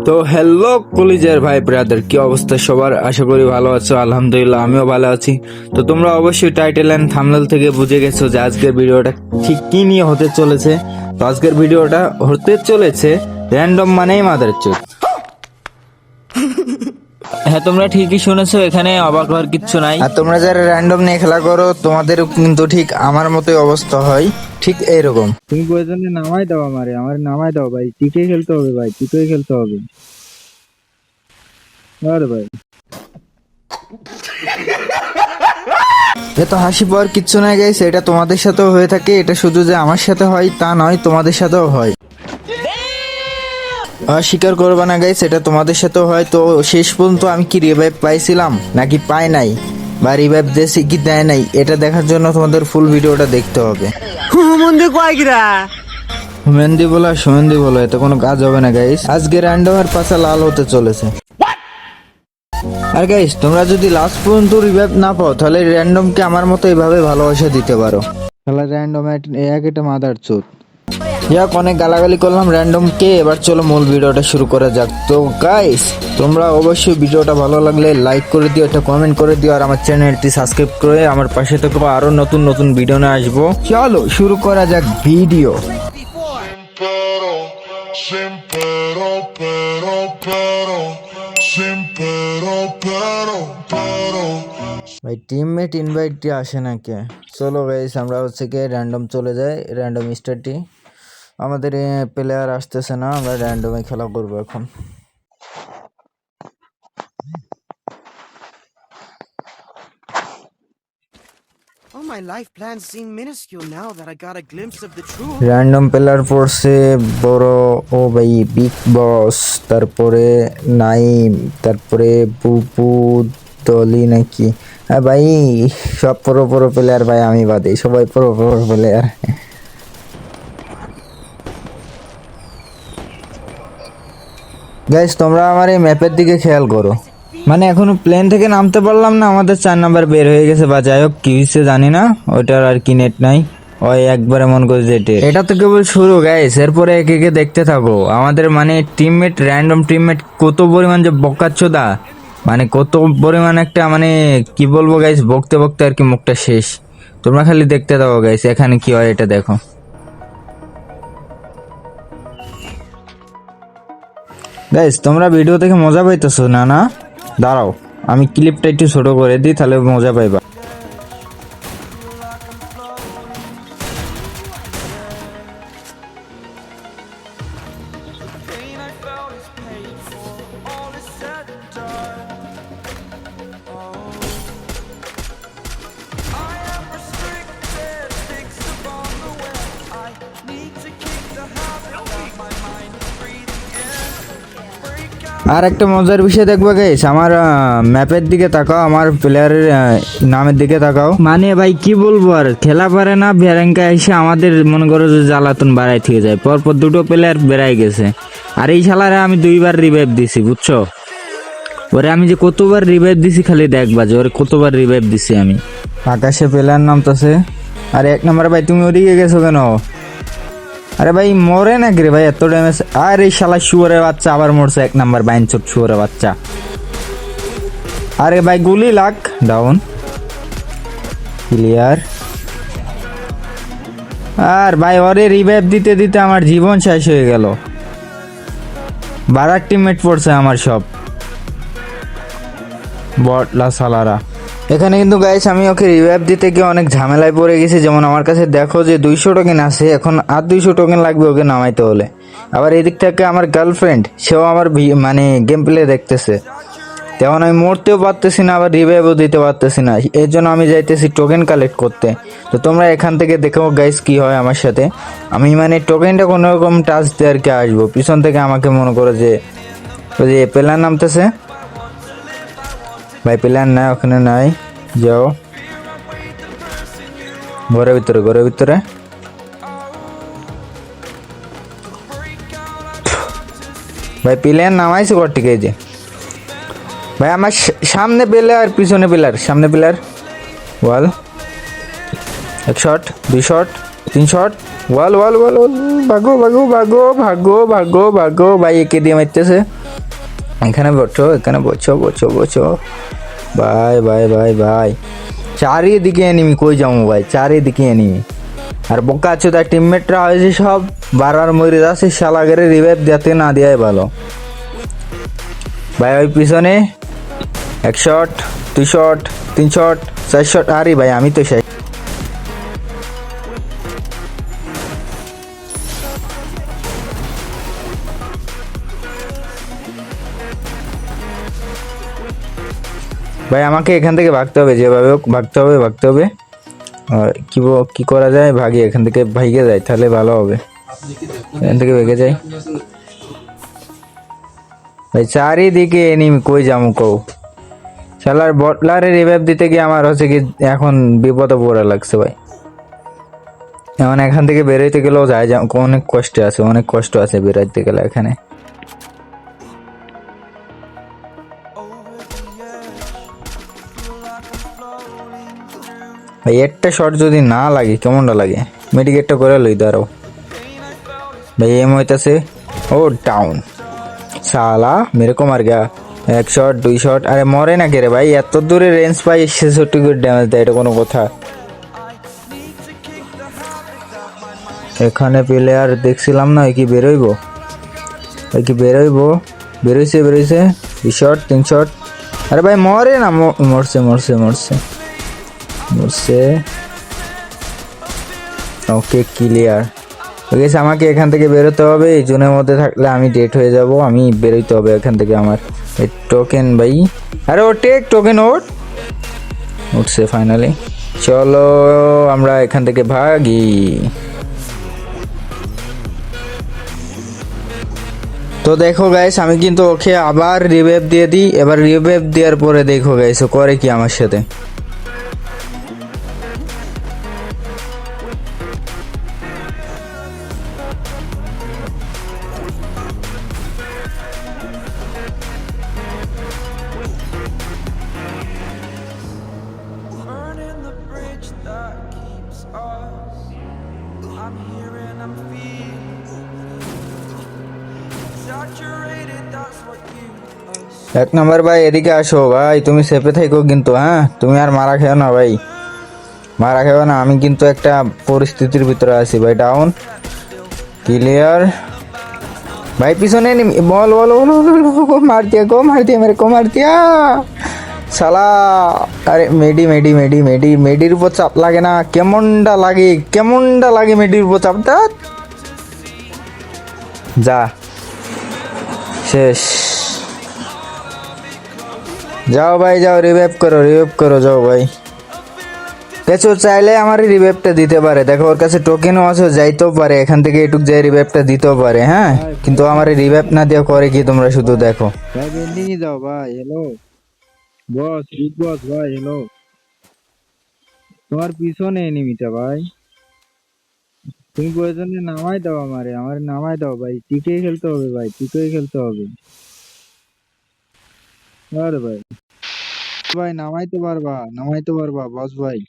তো হ্যালো কলিজার ভাই ব্রাদার, কি অবস্থা সবার? আশা করি ভালো আছো। আলহামদুলিল্লাহ আমিও ভালো আছি। তো তোমরা অবশ্যই টাইটেল এন্ড থাম্বনেল থেকে বুঝে গেছো যে আজকের ভিডিওটা ঠিক কি নিয়ে হতে চলেছে। তো আজকের ভিডিওটা হতে চলেছে র্যান্ডম মানেই মাদার চোদ। হ্যাঁ, তোমরা ঠিকই শুনেছো, এখানে অবাক হওয়ার কিচ্ছু নাই। আর তোমরা যারা র্যান্ডম নিয়ে খেলা করো তোমাদের কিন্তু ঠিক আমার মতোই অবস্থা হয়, ঠিক এইরকম। তুমি প্রয়োজনে নামাই দাও, আমার নামাই দাও ভাই, টিকে খেলতে হবে ভাই, টিকে খেলতে হবে। আরে ভাই এত হাসি পাওয়ার কিচ্ছু নাই গাইস, এটা তোমাদের সাথেও হয়ে থাকে। এটা শুধু যে আমার সাথে হয় তা নয়, তোমাদের সাথেও হয়। স্বীকার করবে না গাইস, এটা তোমাদের সাথেও হয়। তো শেষ পর্যন্ত আমি কি রিভাইভ পাইছিলাম নাকি পাই নাই, বা রিভাইভ দিয়েছি কি দেয় নাই, এটা দেখার জন্য তোমাদের ফুল ভিডিওটা দেখতে হবে। হুমেন্দি বলো সুমেন্দি বলো, এতে কোনো কাজ হবে না গাইস। আজকে র্যান্ডমের পাশা লাল হতে চলেছে। আর গাইস, তোমরা যদি লাস্ট পর্যন্ত রিভাইভ না পাও তাহলে র্যান্ডমকে আমার মতো এইভাবে ভালোবাসা দিতে পারো। তাহলে র্যান্ডম এক একটা মাদার চোদ। যাক, অনেক গালাগালি করলাম র্যান্ডমকে, এবার চলো মূল ভিডিওটা শুরু করা যাক। তো গাইস, তোমরা অবশ্যই ভিডিওটা ভালো লাগলে লাইক করে দিও, একটা কমেন্ট করে দিও, আর আমার চ্যানেলটি সাবস্ক্রাইব করে আমার পাশে থেকে আরো নতুন নতুন ভিডিও নিয়ে আসবো। চলো শুরু করা যাক ভিডিও। ভাই টিমমেট ইনভাইট দিয়ে আসে না কে? চলো গাইস, আমরা হচ্ছে কি র্যান্ডম চলে যাই, র্যান্ডম স্টার্টটি। আমাদের প্লেয়ার আসতেছে না, আমরা র্যান্ডমে খেলা করবো এখন। র্যান্ডম প্লেয়ার পড়ছে বড় ও ভাই বিগ বস, তারপরে নাইম, তারপরে পুপু দলি নাকি। হ্যাঁ ভাই, সব পুরো পুরো প্লেয়ার ভাই, আমি বাদে সবাই পুরো পুরো প্লেয়ার। গাইস, তোমরা আমার এই ম্যাপের দিকে খেয়াল করো। মানে এখনো প্লেন থেকে নামতে পারলাম না, আমাদের 4 নাম্বার বের হয়ে গেছে, বা যাই হোক কি হচ্ছে জানি না, ওইটার আর কি নেট নাই। ওই একবারে মন করে যেতে, এটা তো কেবল শুরু গাইস, এরপরে একে একে দেখতে থাকো। আমাদের মানে টিমমেট, র্যান্ডম টিমমেট কত পরিমাণ যে বকাচ্ছোদা, মানে কত পরিমাণ একটা, মানে কি বলবো গাইস, বকতে বকতে আর কি মুখটা শেষ। তোমরা খালি দেখতে থাকো গাইস, এখানে কি হয় এটা দেখো। গাইস, তোমরা ভিডিও দেখে মজা পাইতেছো না? না দাঁড়াও, আমি ক্লিপটা একটু ছোট করে দিই, তাহলে মজা পাইবা। আর একটা মজার বিষয় দেখবো গাইস, আমার ম্যাপের দিকে তাকাও, আমার প্লেয়ারের নামের দিকে তাকাও। মানে ভাই কি বলবো, আর খেলা পারে না, ভেরাঙ্কা এসে আমাদের মনে করো যে জ্বালাতন বাড়াই থেকে যায়। পরপর দুটো প্লেয়ার বেড়াই গেছে, আর এই শালারে আমি 2বার রিভাইভ দিছি, বুঝছো? ওরে আমি যে কতবার রিভাইভ দিছি খালি দেখবা যে ওরে কতবার রিভাইভ দিছি আমি। আকাশে প্লেয়ার নামতেছে। আর 1 নাম্বার ভাই, তুমি ওদিকে গেছো কেন? আরে ভাই মরে নাকি রে ভাই এত ড্যামেজ? আর এই শালা শুয়োরের বাচ্চা আবার মরছে, 1 নাম্বার বাইনচোট শুয়োরের বাচ্চা। আরে ভাই গুলি লাগ, ডাউন, ক্লিয়ার। আর ভাই ওরে রিভাইভ দিতে দিতে আমার জীবন শেষ হয়ে গেল। 12 টিমমেট পড়ছে আমার সব বটলা সালারা। এখানে কিন্তু গাইস আমি ওকে রিভাইভ দিতে গিয়ে অনেক ঝামেলায় পড়ে গেছি। যেমন আমার কাছে দেখো যে 200 টোকেন আছে, এখন আর 200 টোকেন লাগবে ওকে নামাইতে হলে। আবার এদিক থেকে আমার গার্লফ্রেন্ড, সেও আমার মানে গেম প্লে দেখতেছে, তেমন আমি মরতেও পারতেছি না, আবার রিভাইভও দিতে পারতেছি না। এর জন্য আমি যাইতেছি টোকেন কালেক্ট করতে। তো তোমরা এখান থেকে দেখো গাইস কি হয় আমার সাথে। আমি মানে টোকেনটা কোনো রকম টাচ দিয়ে আর কি আসবো, পিছন থেকে আমাকে মনে করো যে ওই যে প্লেয়ার নামতেছে। ভাই প্লেয়ার নাই, ওখানে নাই, যাও ঘরের ভিতরে, ঘরের ভিতরে। ভাই প্লেয়ার নামাইছে ঘর থেকে, এই যে ভাই আমার সামনে প্লেয়ার, পিছনে প্লেয়ার, সামনে প্লেয়ার। ওয়াল, 1 শট, 2 শট, 3 শট, ওয়াল ওয়াল ওয়াল, ভাগো ভাগো ভাগো ভাগো ভাগো ভাগো। ভাই একে দিয়ে মারতেছে, এখানে বসো, এখানে বসো বসো বসো। ভাই ভাই ভাই ভাই, চারিদিকে এনিমি, কই যাবো ভাই, চারিদিকে এনিমি। আর বোকা আছে তার টিমমেটরা হয়েছে সব বারবার মরে যাচ্ছে, শালাগেরে রিভাইভ দিতে না দেওয়াই ভালো। ভাই ওই পিছনে 1 শট, 2 শট, 3 শট, 4 শট। আরে ভাই আমি তো শেষ। ভাই আমাকে এখান থেকে ভাগতে হবে, যেভাবে হোক ভাগতে হবে, ভাগতে হবে। আর কি করা যায়, ভাগি এখান থেকে, ভাইগে যায় তাহলে ভালো হবে। এখান থেকে ভেগে যাই ভাই, চারিদিকে এনিমি, কই যাবো কও। শালার বটলারে রিভাইভ দিতে গিয়ে আমার হচ্ছে কি এখন বিপদে পড়া লাগছে ভাই। এখন এখান থেকে বেরোইতে গেলেও যায়, অনেক কষ্ট আছে, অনেক কষ্ট আছে বেরোইতে গেলে এখানে। ভাই একটা শট যদি না লাগে কেমনটা লাগে, মেডিকেটটা করে লই দাঁড়াও ভাই। এম হইতাছে, ও ডাউন, শালা মেরে কো মার গা। 1 শট, 2 শট, আরে মরে না কে রে ভাই, এত দূরে রেঞ্জ পাই 66 করে ড্যামেজ দেয়, এটা কোনো কথা? এখানে প্লেয়ার দেখছিলাম না, কি বেরোইবো, কি বেরোইবো, বেরোইছে বেরোইছে। 2 শট, 3 শট, আরে ভাই মরে না, মরছে মরছে মরছে মরছে। ওকে ক্লিয়ার হয়ে গেছে। আমাকে এখান থেকে বেরোতে হবে, এই জোনের মধ্যে থাকলে আমি ডেট হয়ে যাব, আমি বেরোইতে হবে এখান থেকে। আমার এই টোকেন ভাই, আরে ও টেক টোকেন, উঠছে ফাইনালি। চলো আমরা এখান থেকে ভাগি। তো দেখো গাইস, আমি কিন্তু ওকে আবার রিভাইভ দিয়ে দিই। এবার রিভাইভ দেওয়ার পরে দেখো গাইস ও করে কি আমার সাথে। Burning the bridge that keeps us. I'm here and I'm feeling saturated, that's what you us. 1 নম্বর ভাই এদিকে আসো ভাই, তুমি সেফে থাকো কিন্তু, হ্যাঁ তুমি আর মারা খেও না ভাই, মারা খেও না। আমি কিন্তু একটা পরিস্থিতির ভিতরে আছি ভাই। ডাউন, ক্লিয়ার ভাই। পিছনে বল বল মার দিয়া গো, মার দিয়া মেরে কো, মার দিয়া শালা। আরে মেডি মেডি মেডি মেডি, মেডির উপর চাপ লাগে না, কেমনটা লাগে, কেমনটা লাগে মেডির উপর চাপ। যা শেষ, যাও ভাই যাও, রিভাইভ করো যাও ভাই। পেছু চাইলে আমার রিভাইভটা দিতে পারে, দেখো ওর কাছে টোকেনও আছে, যাইতেও পারে এখান থেকে, এটুক যাই রিভাইভটা দিতেও পারে, হ্যাঁ। কিন্তু আমার রিভাইভ না দিয়ে করে কি তোমরা শুধু দেখো ভাই। বেন্ডিং যাও ভাই। হ্যালো বস, বিগ বস ভাই, হ্যালো। তোমার পিছনে এনিমিটা ভাই, তুমি প্রয়োজনে নামাই দাও, আমার নামাই দাও ভাই। টিকেই খেলতে হবে ভাই, টিকেই খেলতে হবে। আরে ভাই ভাই নামাইতে পারবা, নামাইতে পারবা বস ভাই।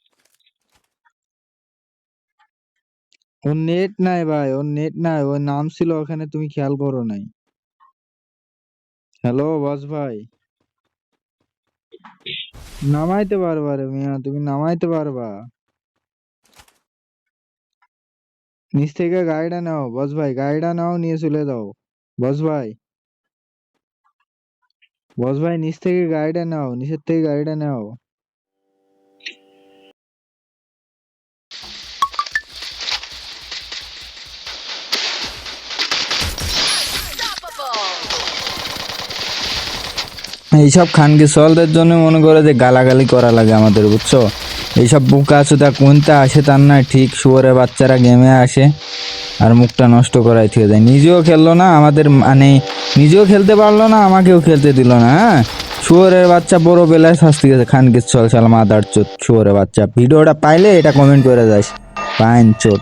ওর নেট নাই ভাই, ওর নেট নাই, ওর নাম ছিল ওখানে, তুমি খেয়াল করো নাই। হ্যালো বস ভাই, নামাইতে পারবা রে মিয়া, তুমি নামাইতে পারবা। নিচ থেকে গাড়িটা নাও বস ভাই, গাড়িটা নাও, নিয়ে চলে যাও বস ভাই। বস ভাই নিচ থেকে গাড়িটা নাও, নিচের থেকে গাড়িটা নাও। এইসব খানকি সলদের জন্য মনে করে যে গালাগালি করা লাগে আমাদের, বুঝছো। এইসব বুকা চুদা কোনটা আসে তার না ঠিক, শুয়োরের বাচ্চারা গেমে আসে আর মুখটা নষ্ট করাই থেকে যায়। নিজেও খেললো না আমাদের, মানে নিজেও খেলতে পারলো না, আমাকেও খেলতে দিল না, হ্যাঁ। শুয়োরের বাচ্চা বড় বেলায় শাস্তি গেছে, খানকির চল শালা মাদার চোদ শুয়োরের বাচ্চা। ভিডিওটা পাইলে এটা কমেন্ট করে যাস, পাইন চোদ।